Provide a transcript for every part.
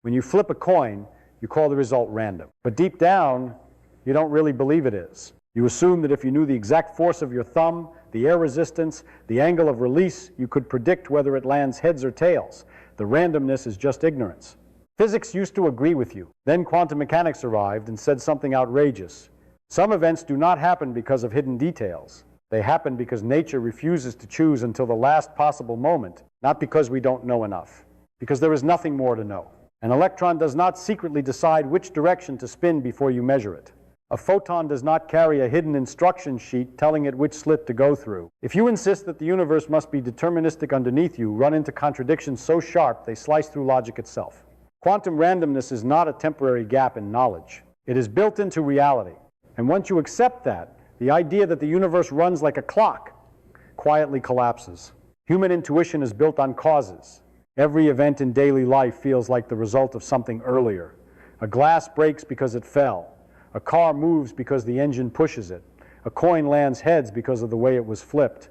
When you flip a coin, you call the result random. But deep down, you don't really believe it is. You assume that if you knew the exact force of your thumb, the air resistance, the angle of release, you could predict whether it lands heads or tails. The randomness is just ignorance. Physics used to agree with you. Then quantum mechanics arrived and said something outrageous. Some events do not happen because of hidden details. They happen because nature refuses to choose until the last possible moment, not because we don't know enough, because there is nothing more to know. An electron does not secretly decide which direction to spin before you measure it. A photon does not carry a hidden instruction sheet telling it which slit to go through. If you insist that the universe must be deterministic underneath you, run into contradictions so sharp they slice through logic itself. Quantum randomness is not a temporary gap in knowledge. It is built into reality. And once you accept that, the idea that the universe runs like a clock quietly collapses. Human intuition is built on causes. Every event in daily life feels like the result of something earlier. A glass breaks because it fell. A car moves because the engine pushes it. A coin lands heads because of the way it was flipped.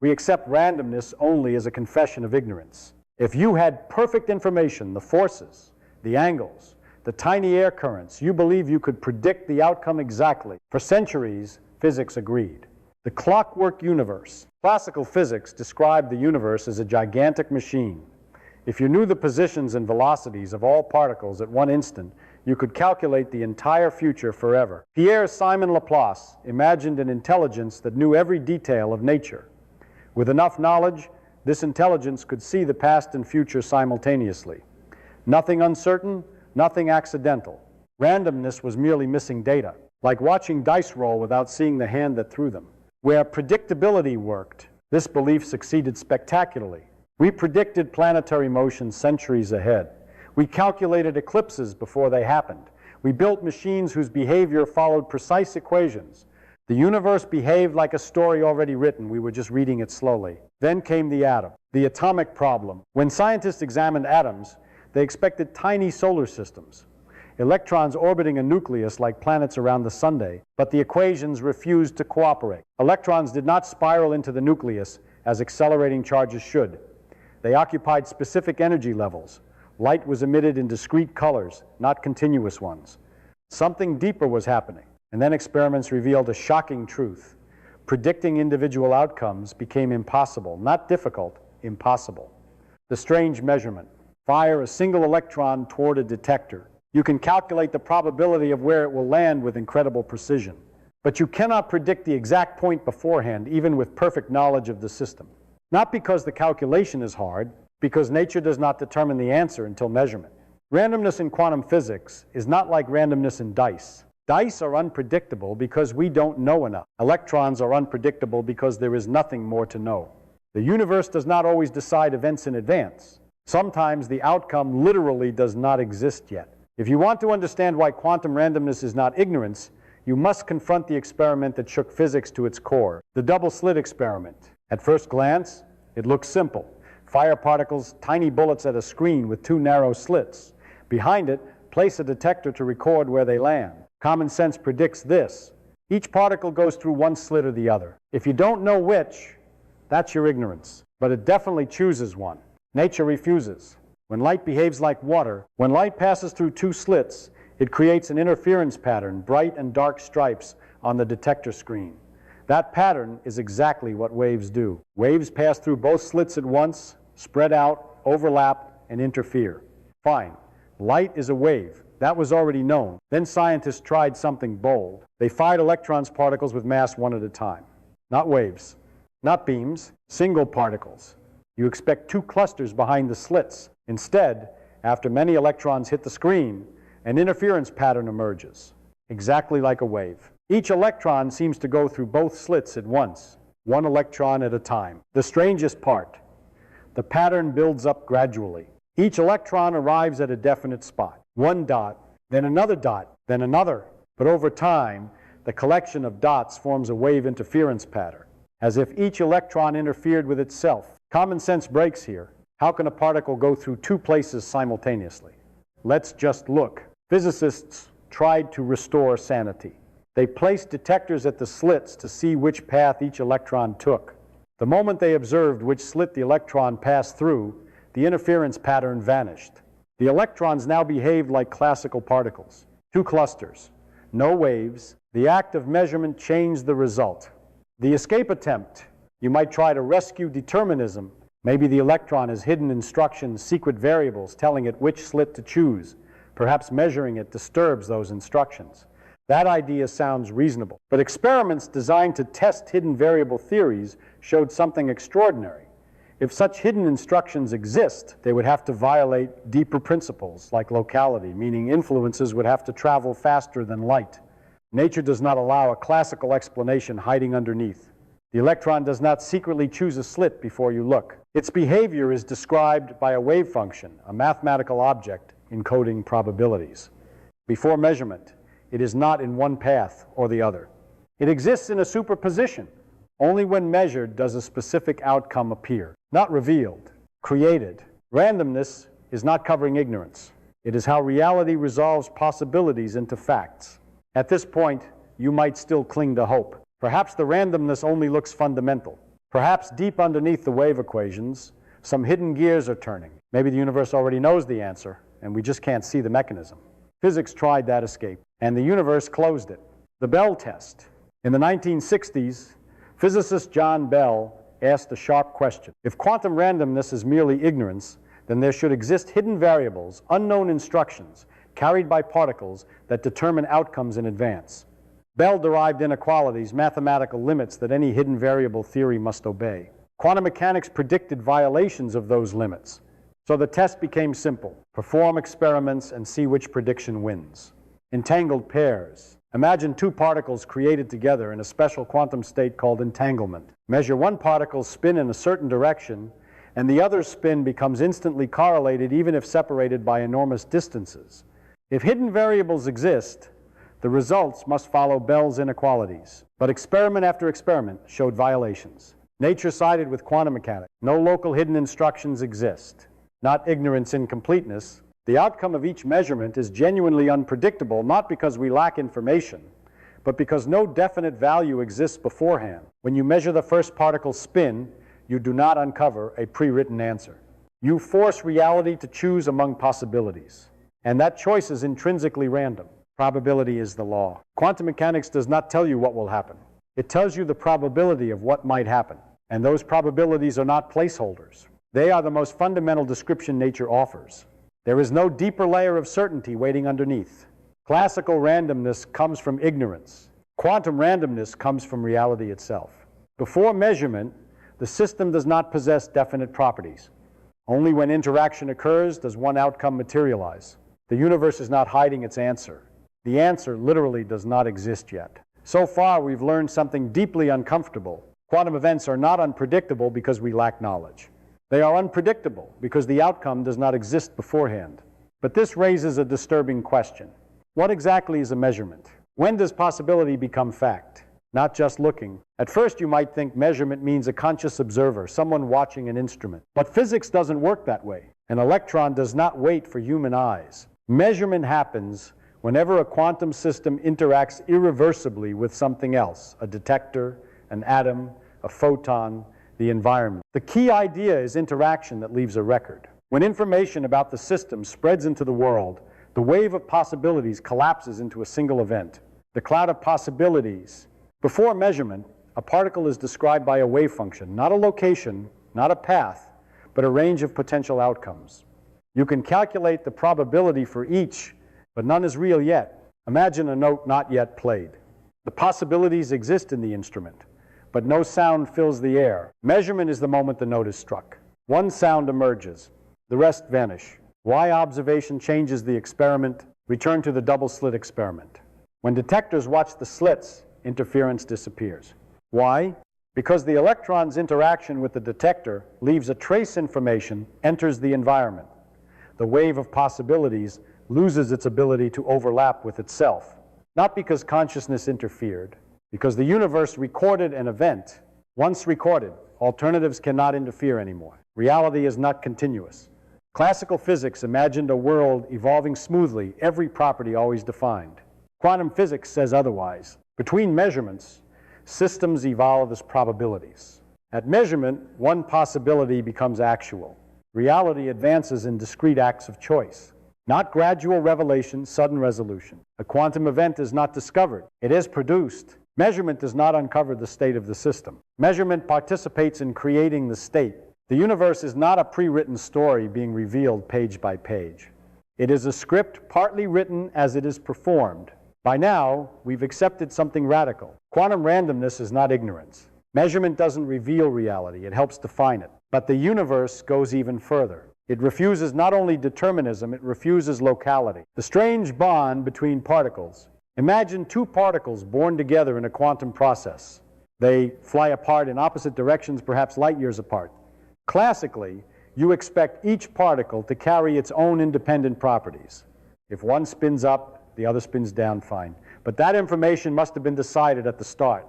We accept randomness only as a confession of ignorance. If you had perfect information, the forces, the angles, the tiny air currents, you believe you could predict the outcome exactly. For centuries, physics agreed. The clockwork universe. Classical physics described the universe as a gigantic machine. If you knew the positions and velocities of all particles at one instant, you could calculate the entire future forever. Pierre-Simon Laplace imagined an intelligence that knew every detail of nature. With enough knowledge, this intelligence could see the past and future simultaneously. Nothing uncertain, nothing accidental. Randomness was merely missing data, like watching dice roll without seeing the hand that threw them. Where predictability worked, this belief succeeded spectacularly. We predicted planetary motion centuries ahead. We calculated eclipses before they happened. We built machines whose behavior followed precise equations. The universe behaved like a story already written. We were just reading it slowly. Then came the atom, the atomic problem. When scientists examined atoms, they expected tiny solar systems, electrons orbiting a nucleus like planets around the sun, but the equations refused to cooperate. Electrons did not spiral into the nucleus as accelerating charges should. They occupied specific energy levels. Light was emitted in discrete colors, not continuous ones. Something deeper was happening, and then experiments revealed a shocking truth. Predicting individual outcomes became impossible, not difficult, impossible. The strange measurement. Fire a single electron toward a detector. You can calculate the probability of where it will land with incredible precision. But you cannot predict the exact point beforehand, even with perfect knowledge of the system. Not because the calculation is hard, because nature does not determine the answer until measurement. Randomness in quantum physics is not like randomness in dice. Dice are unpredictable because we don't know enough. Electrons are unpredictable because there is nothing more to know. The universe does not always decide events in advance. Sometimes the outcome literally does not exist yet. If you want to understand why quantum randomness is not ignorance, you must confront the experiment that shook physics to its core, the double-slit experiment. At first glance, it looks simple. Fire particles, tiny bullets at a screen with two narrow slits. Behind it, place a detector to record where they land. Common sense predicts this. Each particle goes through one slit or the other. If you don't know which, that's your ignorance. But it definitely chooses one. Nature refuses. When light behaves like water, when light passes through two slits, it creates an interference pattern, bright and dark stripes on the detector screen. That pattern is exactly what waves do. Waves pass through both slits at once, spread out, overlap, and interfere. Fine. Light is a wave. That was already known. Then scientists tried something bold. They fired electrons particles with mass one at a time. Not waves, not beams, single particles. You expect two clusters behind the slits. Instead, after many electrons hit the screen, an interference pattern emerges, exactly like a wave. Each electron seems to go through both slits at once, one electron at a time. The strangest part, the pattern builds up gradually. Each electron arrives at a definite spot. One dot, then another dot, then another. But over time, the collection of dots forms a wave interference pattern, as if each electron interfered with itself. Common sense breaks here. How can a particle go through two places simultaneously? Let's just look. Physicists tried to restore sanity. They placed detectors at the slits to see which path each electron took. The moment they observed which slit the electron passed through, the interference pattern vanished. The electrons now behaved like classical particles. Two clusters, no waves. The act of measurement changed the result. The escape attempt, you might try to rescue determinism. Maybe the electron has hidden instructions, secret variables telling it which slit to choose. Perhaps measuring it disturbs those instructions. That idea sounds reasonable. But experiments designed to test hidden variable theories showed something extraordinary. If such hidden instructions exist, they would have to violate deeper principles like locality, meaning influences would have to travel faster than light. Nature does not allow a classical explanation hiding underneath. The electron does not secretly choose a slit before you look. Its behavior is described by a wave function, a mathematical object encoding probabilities. Before measurement, it is not in one path or the other. It exists in a superposition. Only when measured does a specific outcome appear. Not revealed, created. Randomness is not covering ignorance. It is how reality resolves possibilities into facts. At this point, you might still cling to hope. Perhaps the randomness only looks fundamental. Perhaps deep underneath the wave equations, some hidden gears are turning. Maybe the universe already knows the answer, and we just can't see the mechanism. Physics tried that escape, and the universe closed it. The Bell test. In the 1960s, physicist John Bell asked a sharp question. If quantum randomness is merely ignorance, then there should exist hidden variables, unknown instructions, carried by particles that determine outcomes in advance. Bell derived inequalities, mathematical limits that any hidden variable theory must obey. Quantum mechanics predicted violations of those limits. So the test became simple. Perform experiments and see which prediction wins. Entangled pairs. Imagine two particles created together in a special quantum state called entanglement. Measure one particle's spin in a certain direction, and the other's spin becomes instantly correlated even if separated by enormous distances. If hidden variables exist, the results must follow Bell's inequalities. But experiment after experiment showed violations. Nature sided with quantum mechanics. No local hidden instructions exist. Not ignorance incompleteness. The outcome of each measurement is genuinely unpredictable, not because we lack information, but because no definite value exists beforehand. When you measure the first particle's spin, you do not uncover a pre-written answer. You force reality to choose among possibilities, and that choice is intrinsically random. Probability is the law. Quantum mechanics does not tell you what will happen. It tells you the probability of what might happen, and those probabilities are not placeholders. They are the most fundamental description nature offers. There is no deeper layer of certainty waiting underneath. Classical randomness comes from ignorance. Quantum randomness comes from reality itself. Before measurement, the system does not possess definite properties. Only when interaction occurs does one outcome materialize. The universe is not hiding its answer. The answer literally does not exist yet. So far, we've learned something deeply uncomfortable. Quantum events are not unpredictable because we lack knowledge. They are unpredictable because the outcome does not exist beforehand. But this raises a disturbing question. What exactly is a measurement? When does possibility become fact? Not just looking. At first you might think measurement means a conscious observer, someone watching an instrument. But physics doesn't work that way. An electron does not wait for human eyes. Measurement happens whenever a quantum system interacts irreversibly with something else, a detector, an atom, a photon, the environment. The key idea is interaction that leaves a record. When information about the system spreads into the world, the wave of possibilities collapses into a single event. The cloud of possibilities. Before measurement, a particle is described by a wave function, not a location, not a path, but a range of potential outcomes. You can calculate the probability for each, but none is real yet. Imagine a note not yet played. The possibilities exist in the instrument, but no sound fills the air. Measurement is the moment the note is struck. One sound emerges, the rest vanish. Why observation changes the experiment? Return to the double-slit experiment. When detectors watch the slits, interference disappears. Why? Because the electron's interaction with the detector leaves a trace information, enters the environment. The wave of possibilities loses its ability to overlap with itself. Not because consciousness interfered, because the universe recorded an event. Once recorded, alternatives cannot interfere anymore. Reality is not continuous. Classical physics imagined a world evolving smoothly, every property always defined. Quantum physics says otherwise. Between measurements, systems evolve as probabilities. At measurement, one possibility becomes actual. Reality advances in discrete acts of choice. Not gradual revelation, sudden resolution. A quantum event is not discovered. It is produced. Measurement does not uncover the state of the system. Measurement participates in creating the state. The universe is not a pre-written story being revealed page by page. It is a script partly written as it is performed. By now, we've accepted something radical. Quantum randomness is not ignorance. Measurement doesn't reveal reality, it helps define it. But the universe goes even further. It refuses not only determinism, it refuses locality. The strange bond between particles. Imagine two particles born together in a quantum process. They fly apart in opposite directions, perhaps light years apart. Classically, you expect each particle to carry its own independent properties. If one spins up, the other spins down, fine. But that information must have been decided at the start.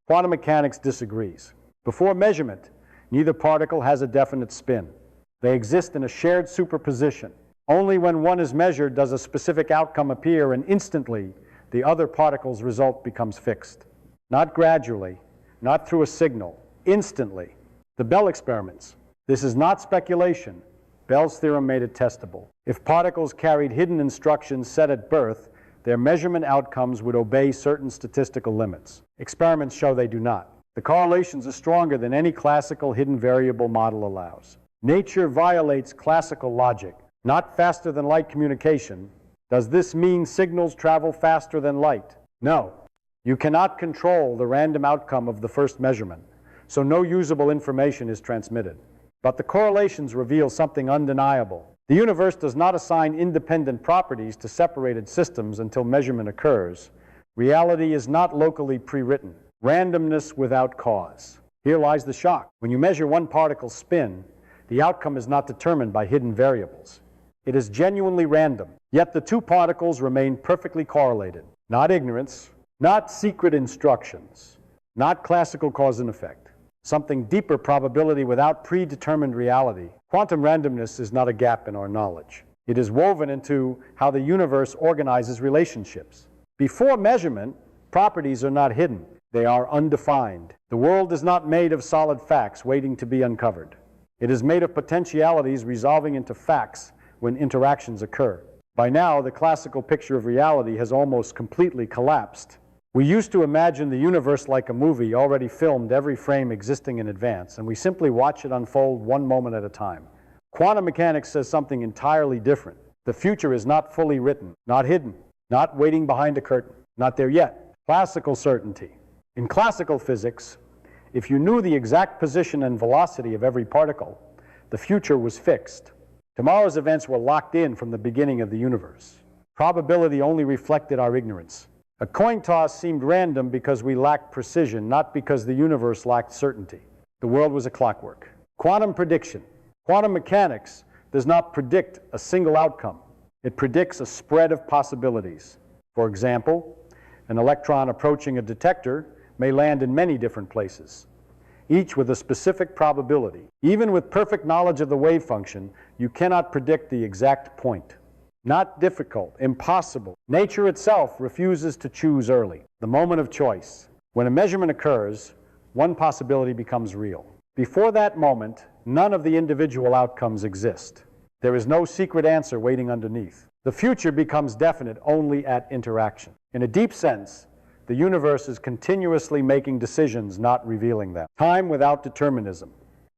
Quantum mechanics disagrees. Before measurement, neither particle has a definite spin. They exist in a shared superposition. Only when one is measured does a specific outcome appear, and instantly the other particle's result becomes fixed. Not gradually, not through a signal, instantly. The Bell experiments. This is not speculation. Bell's theorem made it testable. If particles carried hidden instructions set at birth, their measurement outcomes would obey certain statistical limits. Experiments show they do not. The correlations are stronger than any classical hidden variable model allows. Nature violates classical logic. Not faster than light communication. Does this mean signals travel faster than light? No. You cannot control the random outcome of the first measurement, so no usable information is transmitted. But the correlations reveal something undeniable. The universe does not assign independent properties to separated systems until measurement occurs. Reality is not locally pre-written. Randomness without cause. Here lies the shock. When you measure one particle's spin, the outcome is not determined by hidden variables. It is genuinely random. Yet the two particles remain perfectly correlated. Not ignorance, not secret instructions, not classical cause and effect. Something deeper, probability without predetermined reality. Quantum randomness is not a gap in our knowledge. It is woven into how the universe organizes relationships. Before measurement, properties are not hidden. They are undefined. The world is not made of solid facts waiting to be uncovered. It is made of potentialities resolving into facts when interactions occur. By now, the classical picture of reality has almost completely collapsed. We used to imagine the universe like a movie already filmed, every frame existing in advance, and we simply watch it unfold one moment at a time. Quantum mechanics says something entirely different. The future is not fully written, not hidden, not waiting behind a curtain, not there yet. Classical certainty. In classical physics, if you knew the exact position and velocity of every particle, the future was fixed. Tomorrow's events were locked in from the beginning of the universe. Probability only reflected our ignorance. A coin toss seemed random because we lacked precision, not because the universe lacked certainty. The world was a clockwork. Quantum prediction. Quantum mechanics does not predict a single outcome. It predicts a spread of possibilities. For example, an electron approaching a detector may land in many different places, each with a specific probability. Even with perfect knowledge of the wave function, you cannot predict the exact point. Not difficult, impossible. Nature itself refuses to choose early. The moment of choice. When a measurement occurs, one possibility becomes real. Before that moment, none of the individual outcomes exist. There is no secret answer waiting underneath. The future becomes definite only at interaction. In a deep sense, the universe is continuously making decisions, not revealing them. Time without determinism.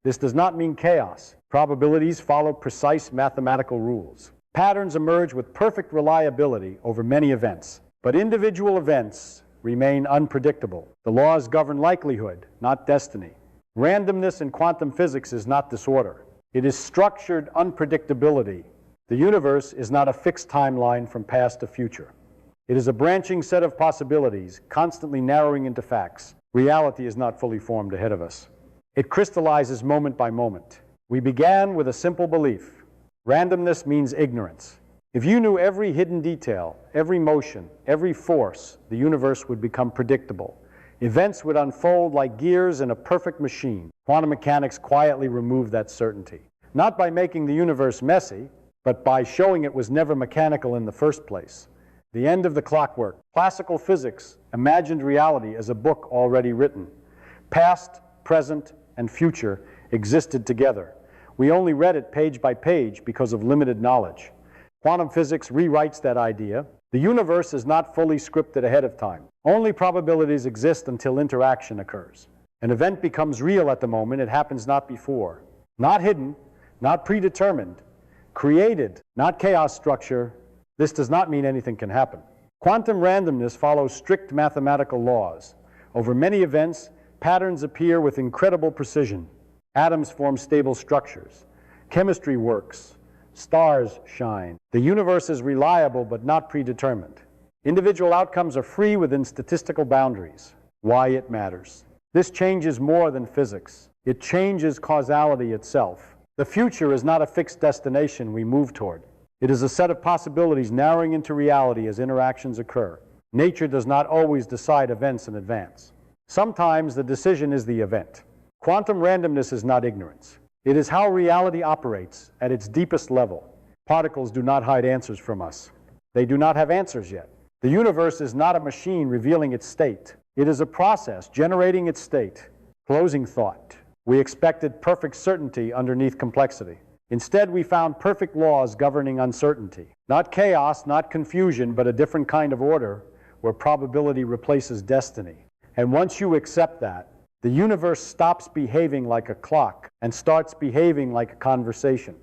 This does not mean chaos. Probabilities follow precise mathematical rules. Patterns emerge with perfect reliability over many events. But individual events remain unpredictable. The laws govern likelihood, not destiny. Randomness in quantum physics is not disorder. It is structured unpredictability. The universe is not a fixed timeline from past to future. It is a branching set of possibilities, constantly narrowing into facts. Reality is not fully formed ahead of us. It crystallizes moment by moment. We began with a simple belief. Randomness means ignorance. If you knew every hidden detail, every motion, every force, the universe would become predictable. Events would unfold like gears in a perfect machine. Quantum mechanics quietly removed that certainty. Not by making the universe messy, but by showing it was never mechanical in the first place. The end of the clockwork. Classical physics imagined reality as a book already written. Past, present, and future existed together. We only read it page by page because of limited knowledge. Quantum physics rewrites that idea. The universe is not fully scripted ahead of time. Only probabilities exist until interaction occurs. An event becomes real at the moment it happens, not before. Not hidden, not predetermined. Created, not chaos structure. This does not mean anything can happen. Quantum randomness follows strict mathematical laws. Over many events, patterns appear with incredible precision. Atoms form stable structures. Chemistry works. Stars shine. The universe is reliable but not predetermined. Individual outcomes are free within statistical boundaries. Why it matters. This changes more than physics. It changes causality itself. The future is not a fixed destination we move toward. It is a set of possibilities narrowing into reality as interactions occur. Nature does not always decide events in advance. Sometimes the decision is the event. Quantum randomness is not ignorance. It is how reality operates at its deepest level. Particles do not hide answers from us. They do not have answers yet. The universe is not a machine revealing its state. It is a process generating its state. Closing thought. We expected perfect certainty underneath complexity. Instead, we found perfect laws governing uncertainty. Not chaos, not confusion, but a different kind of order where probability replaces destiny. And once you accept that, the universe stops behaving like a clock and starts behaving like a conversation.